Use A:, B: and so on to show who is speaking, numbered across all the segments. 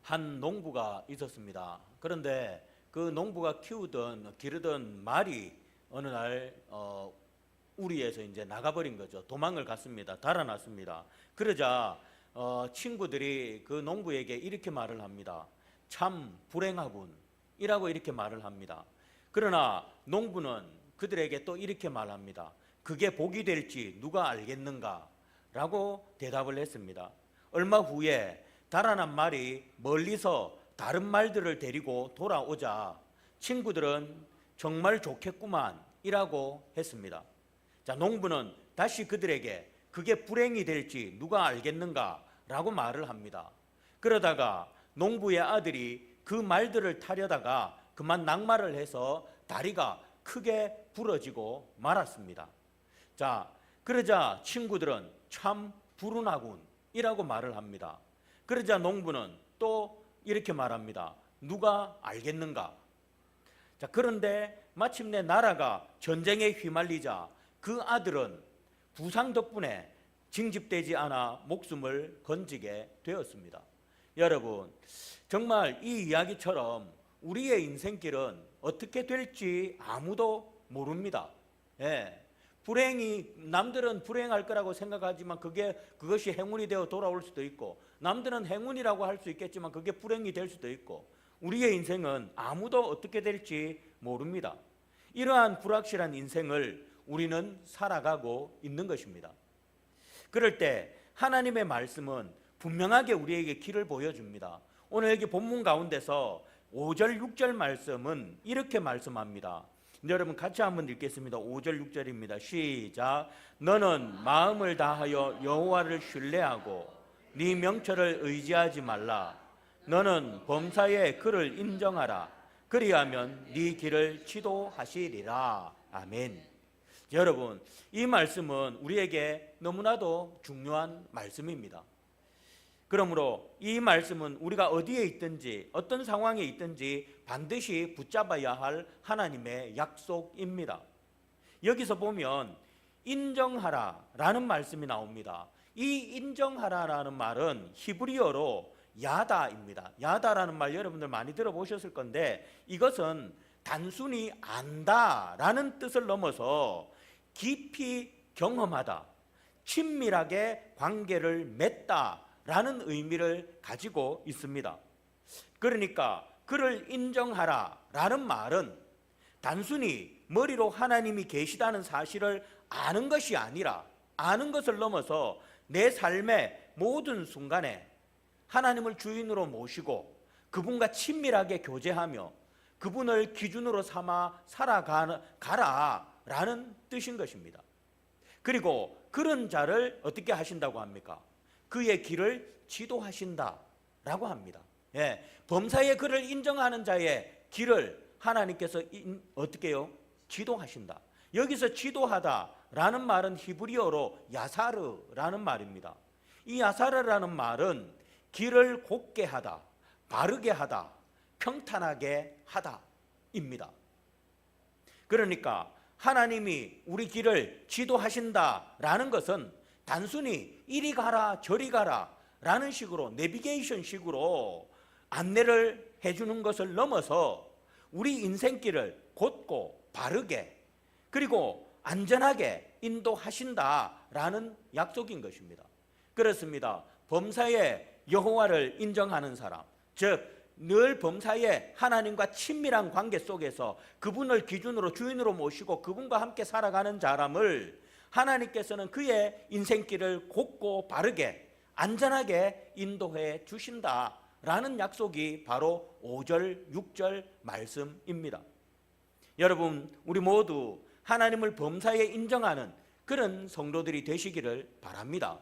A: 한 농부가 있었습니다. 그런데 그 농부가 기르던 말이 어느 날 우리에서 이제 나가버린 거죠. 도망을 갔습니다. 달아났습니다. 그러자 친구들이 그 농부에게 이렇게 말을 합니다. 참 불행하군 이라고 이렇게 말을 합니다. 그러나 농부는 그들에게 또 이렇게 말합니다. 그게 복이 될지 누가 알겠는가 라고 대답을 했습니다. 얼마 후에 달아난 말이 멀리서 다른 말들을 데리고 돌아오자 친구들은 정말 좋겠구만 이라고 했습니다. 자, 농부는 다시 그들에게 그게 불행이 될지 누가 알겠는가 라고 말을 합니다. 그러다가 농부의 아들이 그 말들을 타려다가 그만 낙마를 해서 다리가 크게 부러지고 말았습니다. 자, 그러자 친구들은 참 불운하군 이라고 말을 합니다. 그러자 농부는 또 이렇게 말합니다. 누가 알겠는가? 자, 그런데 마침내 나라가 전쟁에 휘말리자 그 아들은 부상 덕분에 징집되지 않아 목숨을 건지게 되었습니다. 여러분, 정말 이 이야기처럼 우리의 인생길은 어떻게 될지 아무도 모릅니다. 예. 남들은 불행할 거라고 생각하지만 그것이 행운이 되어 돌아올 수도 있고, 남들은 행운이라고 할 수 있겠지만 그게 불행이 될 수도 있고, 우리의 인생은 아무도 어떻게 될지 모릅니다. 이러한 불확실한 인생을 우리는 살아가고 있는 것입니다. 그럴 때 하나님의 말씀은 분명하게 우리에게 길을 보여줍니다. 오늘 여기 본문 가운데서 5절 6절 말씀은 이렇게 말씀합니다. 여러분 같이 한번 읽겠습니다. 5절 6절입니다. 시작. 너는 마음을 다하여 여호와를 신뢰하고 네 명철을 의지하지 말라. 너는 범사에 그를 인정하라. 그리하면 네 길을 지도하시리라. 아멘. 여러분, 이 말씀은 우리에게 너무나도 중요한 말씀입니다. 그러므로 이 말씀은 우리가 어디에 있든지 어떤 상황에 있든지 반드시 붙잡아야 할 하나님의 약속입니다. 여기서 보면 인정하라라는 말씀이 나옵니다. 이 인정하라라는 말은 히브리어로 야다입니다. 야다라는 말 여러분들 많이 들어보셨을 건데 이것은 단순히 안다라는 뜻을 넘어서 깊이 경험하다, 친밀하게 관계를 맺다라는 의미를 가지고 있습니다. 그러니까 그를 인정하라라는 말은 단순히 머리로 하나님이 계시다는 사실을 아는 것이 아니라 아는 것을 넘어서 내 삶의 모든 순간에 하나님을 주인으로 모시고 그분과 친밀하게 교제하며 그분을 기준으로 삼아 살아가라라는 뜻인 것입니다. 그리고 그런 자를 어떻게 하신다고 합니까? 그의 길을 지도하신다라고 합니다. 예, 범사에 그를 인정하는 자의 길을 하나님께서 어떻게 해요? 지도하신다. 여기서 지도하다라는 말은 히브리어로 야사르라는 말입니다. 이 야사르라는 말은 길을 곱게 하다, 바르게 하다, 평탄하게 하다입니다. 그러니까 하나님이 우리 길을 지도하신다라는 것은 단순히 이리 가라 저리 가라 라는 식으로 내비게이션 식으로 안내를 해주는 것을 넘어서 우리 인생길을 곧고 바르게 그리고 안전하게 인도하신다라는 약속인 것입니다. 그렇습니다. 범사에 여호와를 인정하는 사람, 즉 늘 범사에 하나님과 친밀한 관계 속에서 그분을 기준으로 주인으로 모시고 그분과 함께 살아가는 사람을 하나님께서는 그의 인생길을 곧고 바르게 안전하게 인도해 주신다라는 약속이 바로 5절 6절 말씀입니다. 여러분, 우리 모두 하나님을 범사에 인정하는 그런 성도들이 되시기를 바랍니다.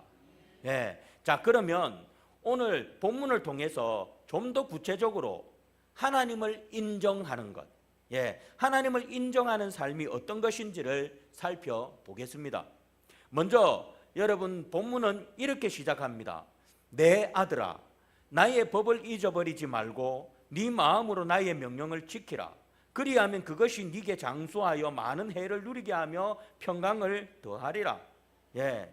A: 예. 자, 그러면 오늘 본문을 통해서 좀 더 구체적으로 하나님을 인정하는 것, 예, 하나님을 인정하는 삶이 어떤 것인지를 살펴보겠습니다. 먼저 여러분 본문은 이렇게 시작합니다. 내 아들아, 나의 법을 잊어버리지 말고 네 마음으로 나의 명령을 지키라. 그리하면 그것이 네게 장수하여 많은 해를 누리게 하며 평강을 더하리라. 예,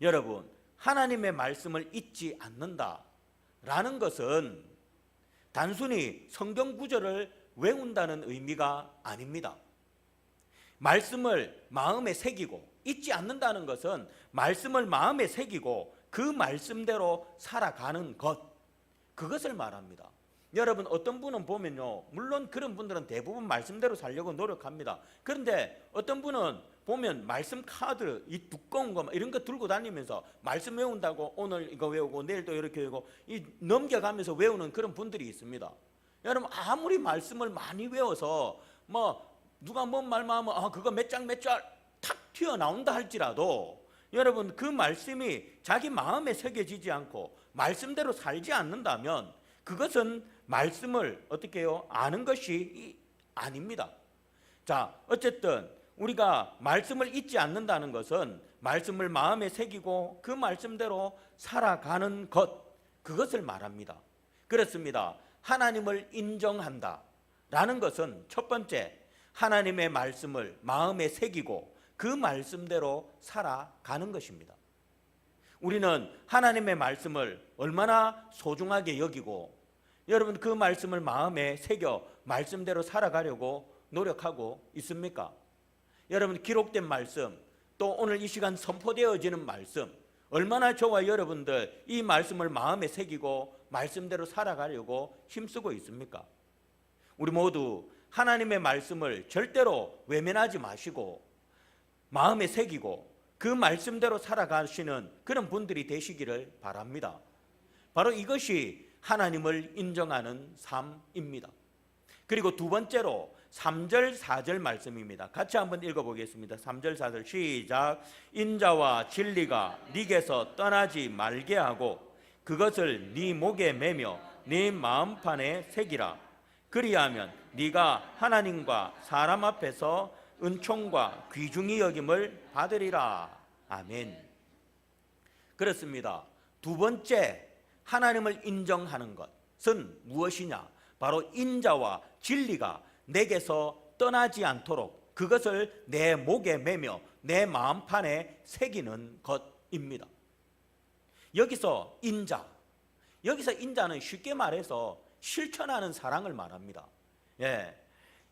A: 여러분, 하나님의 말씀을 잊지 않는다라는 라는 것은 단순히 성경 구절을 외운다는 의미가 아닙니다. 말씀을 마음에 새기고 잊지 않는다는 것은 말씀을 마음에 새기고 그 말씀대로 살아가는 것, 그것을 말합니다. 여러분, 어떤 분은 보면요, 물론 그런 분들은 대부분 말씀대로 살려고 노력합니다. 그런데 어떤 분은 보면 말씀 카드, 이 두꺼운 거 이런 거 들고 다니면서 말씀 외운다고 오늘 이거 외우고 내일 또 이렇게 외우고 이 넘겨가면서 외우는 그런 분들이 있습니다. 여러분, 아무리 말씀을 많이 외워서 누가 뭔 말만 하면 그거 몇 장 탁 튀어나온다 할지라도 여러분, 그 말씀이 자기 마음에 새겨지지 않고 말씀대로 살지 않는다면 그것은 말씀을 어떻게 해요? 아는 것이 아닙니다. 자, 어쨌든 우리가 말씀을 잊지 않는다는 것은 말씀을 마음에 새기고 그 말씀대로 살아가는 것, 그것을 말합니다. 그렇습니다. 하나님을 인정한다 라는 것은 첫 번째, 하나님의 말씀을 마음에 새기고 그 말씀대로 살아가는 것입니다. 우리는 하나님의 말씀을 얼마나 소중하게 여기고 여러분, 그 말씀을 마음에 새겨 말씀대로 살아가려고 노력하고 있습니까? 여러분, 기록된 말씀, 또 오늘 이 시간 선포되어지는 말씀, 얼마나 저와 여러분들 이 말씀을 마음에 새기고 말씀대로 살아가려고 힘쓰고 있습니까? 우리 모두 하나님의 말씀을 절대로 외면하지 마시고 마음에 새기고 그 말씀대로 살아가시는 그런 분들이 되시기를 바랍니다. 바로 이것이 하나님을 인정하는 삶입니다. 그리고 두 번째로 3절 4절 말씀입니다. 같이 한번 읽어보겠습니다. 3절 4절 시작. 인자와 진리가 네게서 떠나지 말게 하고 그것을 네 목에 매며 네 마음판에 새기라. 그리하면 네가 하나님과 사람 앞에서 은총과 귀중히 여김을 받으리라. 아멘. 그렇습니다. 두 번째, 하나님을 인정하는 것은 무엇이냐? 바로 인자와 진리가 내게서 떠나지 않도록 그것을 내 목에 매며 내 마음판에 새기는 것입니다. 여기서 인자는 쉽게 말해서 실천하는 사랑을 말합니다.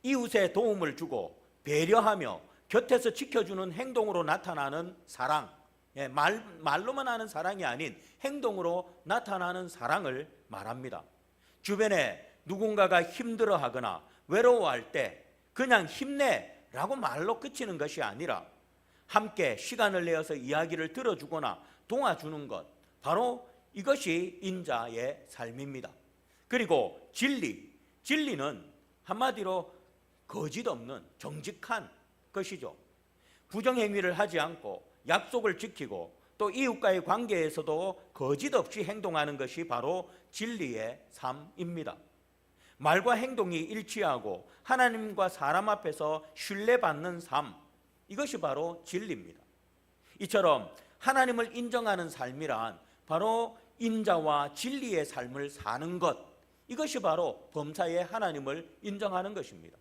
A: 이웃에 도움을 주고 배려하며 곁에서 지켜주는 행동으로 나타나는 사랑, 말로만 하는 사랑이 아닌 행동으로 나타나는 사랑을 말합니다. 주변에 누군가가 힘들어하거나 외로워할 때 그냥 힘내라고 말로 그치는 것이 아니라 함께 시간을 내어서 이야기를 들어주거나 도와주는 것, 바로 이것이 인자의 삶입니다. 그리고 진리는 한마디로 거짓 없는 정직한 것이죠. 부정행위를 하지 않고 약속을 지키고 또 이웃과의 관계에서도 거짓 없이 행동하는 것이 바로 진리의 삶입니다. 말과 행동이 일치하고 하나님과 사람 앞에서 신뢰받는 삶, 이것이 바로 진리입니다. 이처럼 하나님을 인정하는 삶이란 바로 인자와 진리의 삶을 사는 것, 이것이 바로 범사에 하나님을 인정하는 것입니다.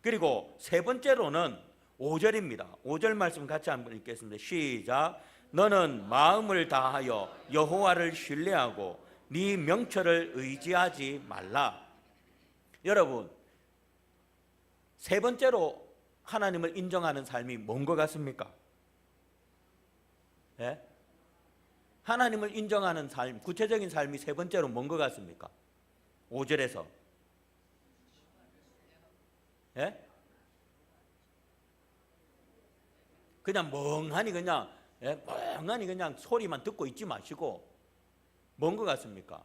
A: 그리고 세 번째로는 5절입니다. 5절 말씀 같이 한번 읽겠습니다. 시작. 너는 마음을 다하여 여호와를 신뢰하고 네 명철을 의지하지 말라. 여러분, 세 번째로 하나님을 인정하는 삶이 뭔 것 같습니까? 하나님을 인정하는 삶, 구체적인 삶이 세 번째로 뭔 것 같습니까? 5절에서 그냥 멍하니 그냥 소리만 듣고 있지 마시고 뭔 것 같습니까?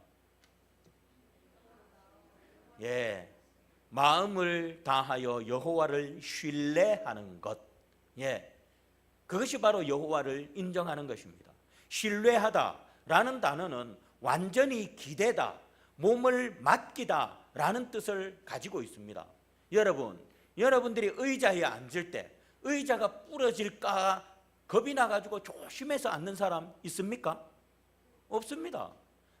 A: 마음을 다하여 여호와를 신뢰하는 것, 그것이 바로 여호와를 인정하는 것입니다. 신뢰하다라는 단어는 완전히 기대다, 몸을 맡기다 라는 뜻을 가지고 있습니다. 여러분들이 의자에 앉을 때 의자가 부러질까 겁이 나가지고 조심해서 앉는 사람 있습니까? 없습니다.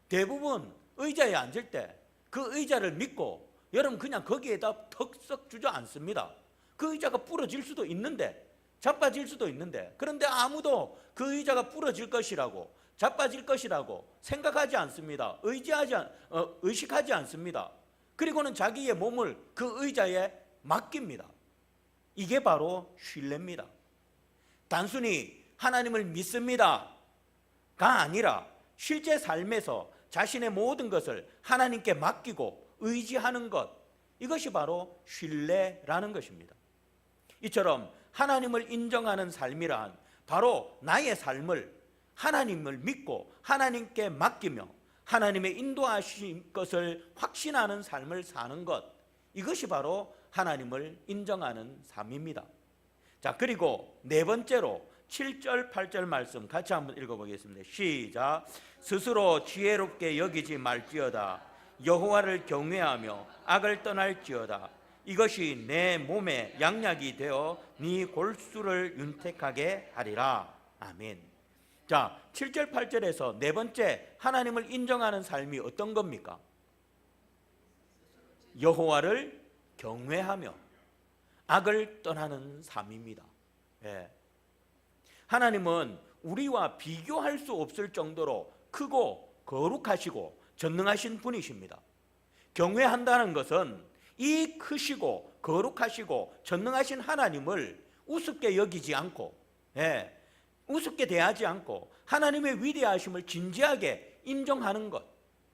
A: 대부분 의자에 앉을 때 그 의자를 믿고 여러분 그냥 거기에다 턱썩 주저앉습니다. 그 의자가 부러질 수도 있는데, 자빠질 수도 있는데, 그런데 아무도 그 의자가 부러질 것이라고 자빠질 것이라고 생각하지 않습니다. 의식하지 않습니다. 그리고는 자기의 몸을 그 의자에 맡깁니다. 이게 바로 신뢰입니다. 단순히 하나님을 믿습니다가 아니라 실제 삶에서 자신의 모든 것을 하나님께 맡기고 의지하는 것, 이것이 바로 신뢰라는 것입니다. 이처럼 하나님을 인정하는 삶이란 바로 나의 삶을 하나님을 믿고 하나님께 맡기며 하나님의 인도하신 것을 확신하는 삶을 사는 것, 이것이 바로 하나님을 인정하는 삶입니다. 자, 그리고 네 번째로 7절 8절 말씀 같이 한번 읽어보겠습니다. 시작. 스스로 지혜롭게 여기지 말지어다. 여호와를 경외하며 악을 떠날지어다. 이것이 내 몸에 양약이 되어 네 골수를 윤택하게 하리라. 아멘. 자, 7절 8절에서 네 번째 하나님을 인정하는 삶이 어떤 겁니까? 여호와를 경외하며 악을 떠나는 삶입니다. 예. 하나님은 우리와 비교할 수 없을 정도로 크고 거룩하시고 전능하신 분이십니다. 경외한다는 것은 이 크시고 거룩하시고 전능하신 하나님을 우습게 여기지 않고, 예, 우습게 대하지 않고 하나님의 위대하심을 진지하게 인정하는 것,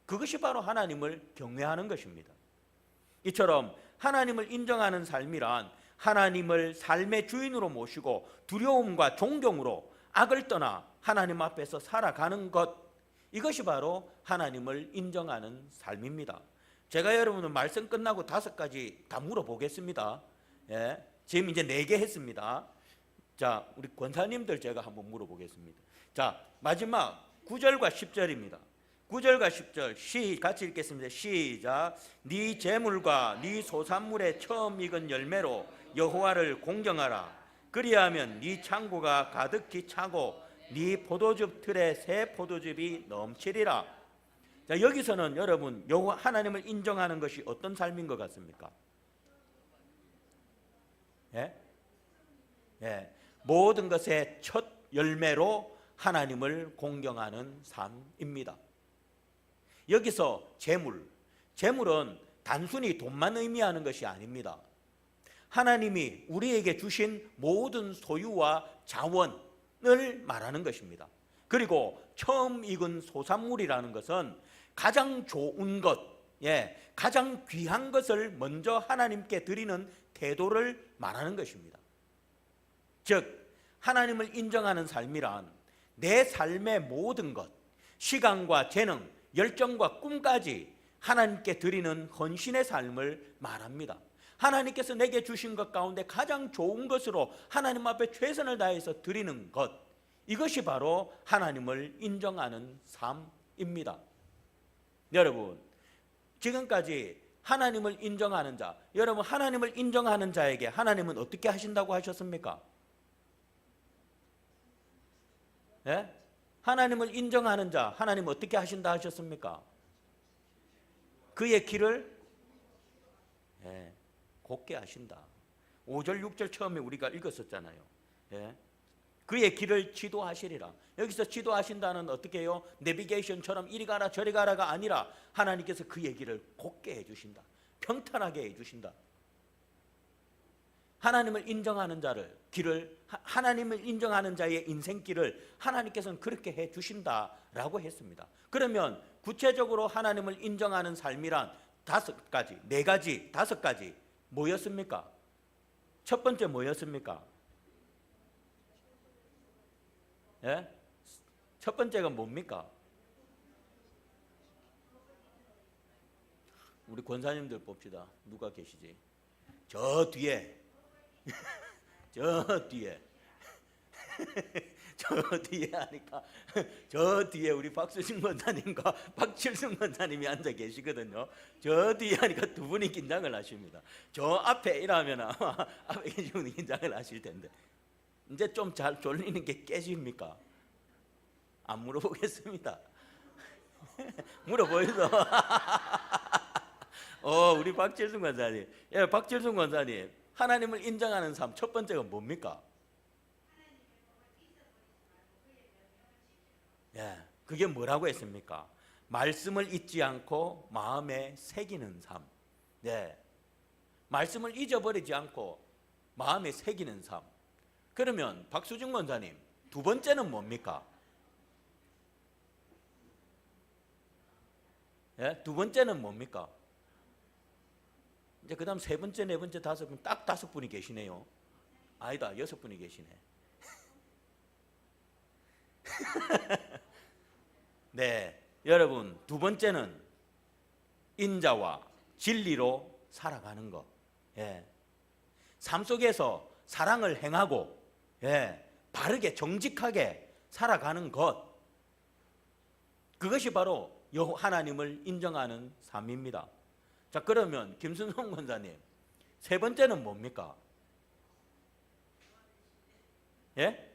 A: 그것이 바로 하나님을 경외하는 것입니다. 이처럼 하나님을 인정하는 삶이란 하나님을 삶의 주인으로 모시고 두려움과 존경으로 악을 떠나 하나님 앞에서 살아가는 것, 이것이 바로 하나님을 인정하는 삶입니다. 제가 여러분은 말씀 끝나고 5가지 다 물어보겠습니다. 예, 지금 이제 4개 했습니다. 자, 우리 권사님들 제가 한번 물어보겠습니다. 자, 마지막 9절과 10절입니다. 9절과 10절 같이 읽겠습니다. 시작. 네 재물과 네 소산물의 처음 익은 열매로 여호와를 공경하라. 그리하면 네 창고가 가득히 차고 네 포도즙 틀에 새 포도즙이 넘치리라. 자, 여기서는 여러분 여호와 하나님을 인정하는 것이 어떤 삶인 것 같습니까? 예? 예. 모든 것의 첫 열매로 하나님을 공경하는 삶입니다. 여기서 재물은 단순히 돈만 의미하는 것이 아닙니다. 하나님이 우리에게 주신 모든 소유와 자원을 말하는 것입니다. 그리고 처음 익은 소산물이라는 것은 가장 좋은 것, 예, 가장 귀한 것을 먼저 하나님께 드리는 태도를 말하는 것입니다. 즉 하나님을 인정하는 삶이란 내 삶의 모든 것, 시간과 재능, 열정과 꿈까지 하나님께 드리는 헌신의 삶을 말합니다. 하나님께서 내게 주신 것 가운데 가장 좋은 것으로 하나님 앞에 최선을 다해서 드리는 것, 이것이 바로 하나님을 인정하는 삶입니다. 여러분, 지금까지 하나님을 인정하는 자, 여러분 하나님을 인정하는 자에게 하나님은 어떻게 하신다고 하셨습니까? 예? 하나님을 인정하는 자, 하나님 어떻게 하신다 하셨습니까? 그의 길을, 예, 곱게 하신다. 5절 6절 처음에 우리가 읽었었잖아요. 예? 그의 길을 지도하시리라. 여기서 지도하신다는 어떻게 해요? 내비게이션처럼 이리 가라 저리 가라가 아니라 하나님께서 그의 길을 곱게 해주신다. 평탄하게 해주신다. 하나님을 인정하는 자를 길을, 하나님을 인정하는 자의 인생길을 하나님께서는 그렇게 해주신다라고 했습니다. 그러면 구체적으로 하나님을 인정하는 삶이란 5가지, 4가지, 5가지 뭐였습니까? 첫 번째 뭐였습니까? 예? 첫 번째가 뭡니까? 우리 권사님들 봅시다. 누가 계시지? 저 뒤에 저 뒤에 저 뒤에 하니까 저 뒤에 우리 박수진 권사님과 박칠승 권사님이 앉아 계시거든요. 저 뒤에 하니까 두 분이 긴장을 하십니다. 저 앞에 이라면 아마 앞에 계신 분이 긴장을 하실 텐데 이제 좀 잘 졸리는 게 깨집니까? 안 물어보겠습니다. 물어보이소. 우리 박칠승 권사님. 예, 박칠승 권사님. 하나님을 인정하는 삶 첫 번째가 뭡니까? 예, 그게 뭐라고 했습니까? 말씀을 잊지 않고 마음에 새기는 삶. 네. 말씀을 잊어버리지 않고 마음에 새기는 삶. 그러면 박수중 권사님, 두 번째는 뭡니까? 예? 두 번째는 뭡니까? 이제 그 다음 세 번째, 네 번째, 다섯 분, 딱 다섯 분이 계시네요. 아니다, 여섯 분이 계시네. 네, 여러분, 두 번째는 인자와 진리로 살아가는 것. 예. 삶 속에서 사랑을 행하고, 예, 바르게 정직하게 살아가는 것. 그것이 바로 하나님을 인정하는 삶입니다. 자, 그러면 김순성 권사님, 세 번째는 뭡니까? 예?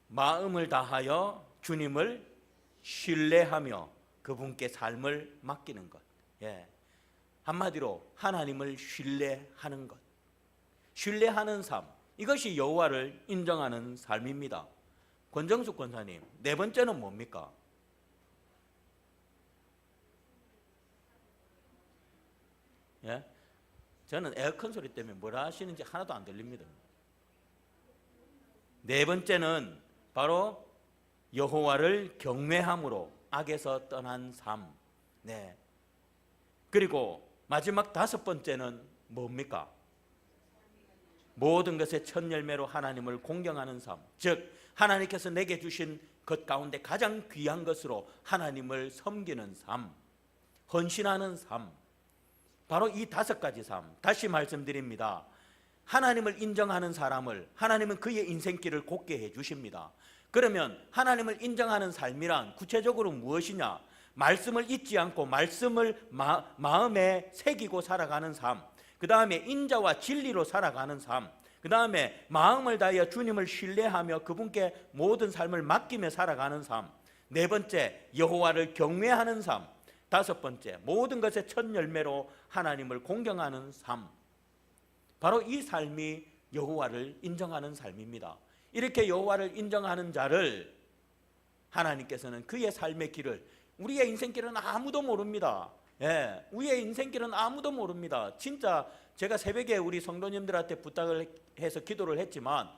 A: 마음을 다하여 주님을 신뢰하며 그분께 삶을 맡기는 것. 예. 한마디로 하나님을 신뢰하는 것. 신뢰하는 삶. 이것이 여호와를 인정하는 삶입니다. 권정숙 권사님, 네 번째는 뭡니까? 예? 저는 에어컨 소리 때문에 뭐라 하시는지 하나도 안 들립니다. 네 번째는 바로 여호와를 경외함으로 악에서 떠난 삶. 네. 그리고 마지막 다섯 번째는 뭡니까? 모든 것의 첫 열매로 하나님을 공경하는 삶. 즉 하나님께서 내게 주신 것 가운데 가장 귀한 것으로 하나님을 섬기는 삶, 헌신하는 삶. 바로 이 다섯 가지 삶. 다시 말씀드립니다. 하나님을 인정하는 사람을 하나님은 그의 인생길을 곱게 해주십니다. 그러면 하나님을 인정하는 삶이란 구체적으로 무엇이냐? 말씀을 잊지 않고 말씀을 마음에 새기고 살아가는 삶, 그 다음에 인자와 진리로 살아가는 삶, 그 다음에 마음을 다하여 주님을 신뢰하며 그분께 모든 삶을 맡기며 살아가는 삶, 네 번째 여호와를 경외하는 삶, 다섯 번째 모든 것의 첫 열매로 하나님을 공경하는 삶. 바로 이 삶이 여호와를 인정하는 삶입니다. 이렇게 여호와를 인정하는 자를 하나님께서는 그의 삶의 길을, 우리의 인생길은 아무도 모릅니다. 예, 우리의 인생길은 아무도 모릅니다. 진짜 제가 새벽에 우리 성도님들한테 부탁을 해서 기도를 했지만,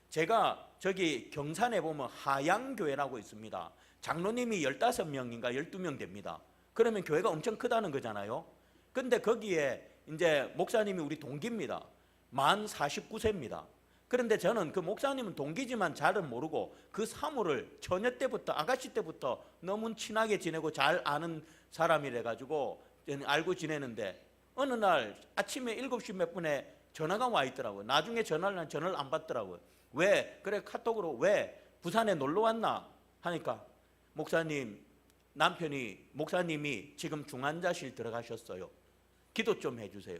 A: 제가 저기 경산에 보면 하양교회라고 있습니다. 장로님이 15명인가 12명 됩니다. 그러면 교회가 엄청 크다는 거잖아요. 근데 거기에 이제 목사님이 우리 동기입니다. 만 49세입니다. 그런데 저는 그 목사님은 동기지만 잘은 모르고 그 사모를 처녀 때부터, 아가씨 때부터 너무 친하게 지내고 잘 아는 사람이래 가지고 알고 지내는데, 어느 날 아침에 7시 몇 분에 전화가 와 있더라고요. 나중에 전화를 안 받더라고요. 왜? 그래, 카톡으로 왜 부산에 놀러 왔나 하니까, 목사님이 지금 중환자실 들어가셨어요. 기도 좀 해주세요.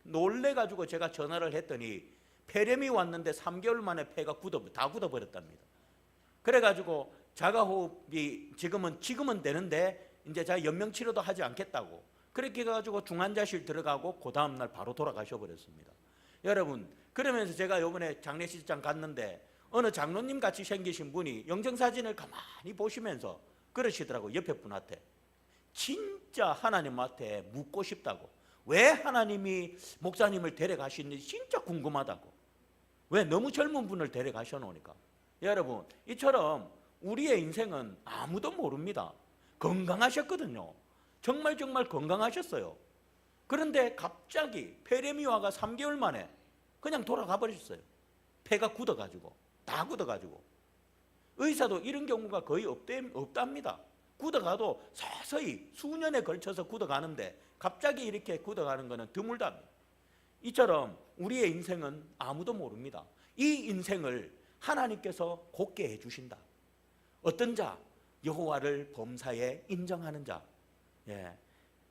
A: 놀래가지고 제가 전화를 했더니 폐렴이 왔는데 3개월 만에 폐가 다 굳어버렸답니다. 그래가지고 자가호흡이 지금은 되는데 이제 자 연명치료도 하지 않겠다고, 그렇게 해가지고 중환자실 들어가고 그 다음날 바로 돌아가셔 버렸습니다. 여러분, 그러면서 제가 이번에 장례식장 갔는데 어느 장로님 같이 생기신 분이 영정사진을 가만히 보시면서 그러시더라고. 옆에 분한테 진짜 하나님한테 묻고 싶다고, 왜 하나님이 목사님을 데려가시는지 진짜 궁금하다고. 왜? 너무 젊은 분을 데려가셔 놓으니까. 여러분, 이처럼 우리의 인생은 아무도 모릅니다. 건강하셨거든요. 정말 건강하셨어요. 그런데 갑자기 폐렴이 와가 3개월 만에 그냥 돌아가 버렸어요. 폐가 굳어가지고, 다 굳어가지고. 의사도 이런 경우가 거의 없답니다. 굳어가도 서서히 수년에 걸쳐서 굳어가는데 갑자기 이렇게 굳어가는 것은 드물답니다. 이처럼 우리의 인생은 아무도 모릅니다. 이 인생을 하나님께서 곱게 해주신다. 어떤 자? 여호와를 범사에 인정하는 자. 예.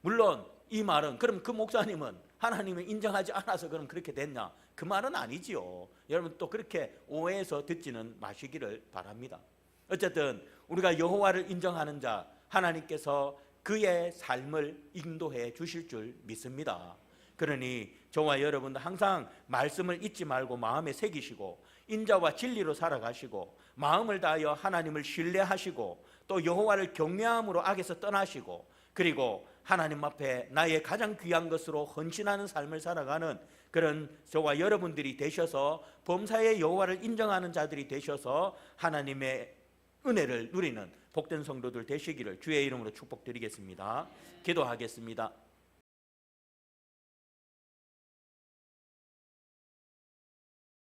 A: 물론 이 말은, 그럼 그 목사님은 하나님을 인정하지 않아서 그럼 그렇게 됐냐? 그 말은 아니지요. 여러분 또 그렇게 오해해서 듣지는 마시기를 바랍니다. 어쨌든 우리가 여호와를 인정하는 자, 하나님께서 그의 삶을 인도해 주실 줄 믿습니다. 그러니 저와 여러분도 항상 말씀을 잊지 말고 마음에 새기시고 인자와 진리로 살아가시고 마음을 다하여 하나님을 신뢰하시고 또 여호와를 경외함으로 악에서 떠나시고 그리고 하나님 앞에 나의 가장 귀한 것으로 헌신하는 삶을 살아가는 그런 저와 여러분들이 되셔서 범사의 여호와를 인정하는 자들이 되셔서 하나님의 은혜를 누리는 복된 성도들 되시기를 주의 이름으로 축복드리겠습니다. 기도하겠습니다.